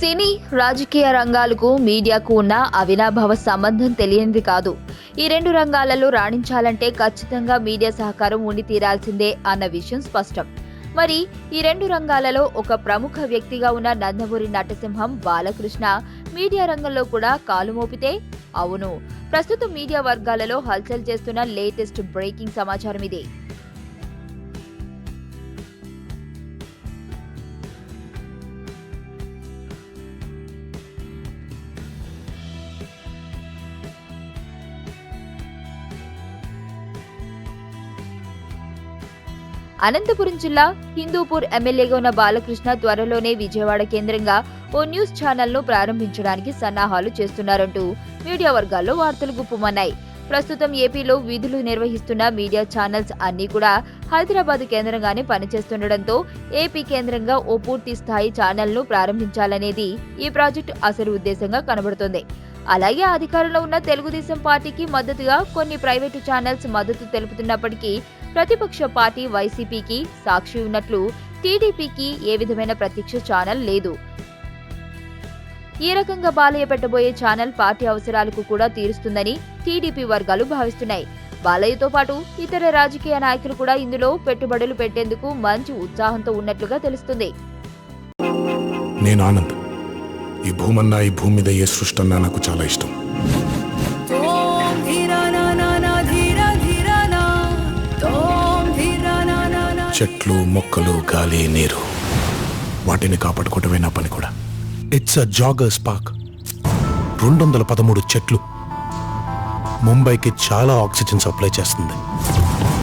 సినీ రాజకీయ రంగాలకు మీడియాకు ఉన్న అవినాభావ సంబంధం తెలియనిది కాదు. ఈ రెండు రంగాలలో రాణించాలంటే ఖచ్చితంగా మీడియా సహకారం ఉండి తీరాల్సిందే అన్న విషయం స్పష్టం. మరి ఈ రెండు రంగాలలో ఒక ప్రముఖ వ్యక్తిగా ఉన్న నందమూరి నటసింహం బాలకృష్ణ మీడియా రంగంలో కూడా కాలు మోపితే? అవును, ప్రస్తుతం మీడియా వర్గాలలో హల్చల్ చేస్తున్న లేటెస్ట్ బ్రేకింగ్ సమాచారం ఇదే. అనంతపురం జిల్లా హిందూపూర్ ఎమ్మెల్యేగా ఉన్న బాలకృష్ణ త్వరలోనే విజయవాడ కేంద్రంగా ఓ న్యూస్ ఛానల్ను ప్రారంభించడానికి సన్నాహాలు చేస్తున్నారంటూ మీడియా వర్గాల్లో వార్తలు గుప్పుమన్నాయి. ప్రస్తుతం ఏపీలో విధులు నిర్వహిస్తున్న మీడియా ఛానల్స్ అన్నీ కూడా హైదరాబాద్ కేంద్రంగానే పనిచేస్తుండటంతో ఏపీ కేంద్రంగా ఓ పూర్తి స్థాయి ఛానల్ను ప్రారంభించాలనేది ఈ ప్రాజెక్టు అసలు ఉద్దేశంగా కనబడుతోంది. అలాగే అధికారంలో ఉన్న తెలుగుదేశం పార్టీకి మద్దతుగా కొన్ని ప్రైవేటు ఛానల్స్ మద్దతు తెలుపుతున్నప్పటికీ ప్రతిపక్ష పార్టీ వైసీపీకి సాక్షి ఉన్నట్లు టీడీపీకి ఏ విధమైన ప్రత్యక్ష ఛానల్ లేదు. ఈ రకంగా బాలయ్య పెట్టబోయే ఛానల్ పార్టీ అవసరాలకు కూడా తీరుస్తుందని టీడీపీ వర్గాలు భావిస్తున్నాయి. బాలయ్యతో పాటు ఇతర రాజకీయ నాయకులు కూడా ఇందులో పెట్టుబడులు పెట్టేందుకు మంచి ఉత్సాహంతో ఉన్నట్లుగా తెలుస్తుంది. నేను ఆనంద్. ఈ భూమన్నా, ఈ భూమి మీద ఏ సృష్టన్నా నాకు చాలా ఇష్టం. చెట్లు, మొక్కలు, గాలి, నీరు, వాటిని కాపాడుకోవటమే నా పని కూడా. It's a joggers park. 213 చెట్లు ముంబైకి చాలా ఆక్సిజన్ సప్లై చేస్తుంది.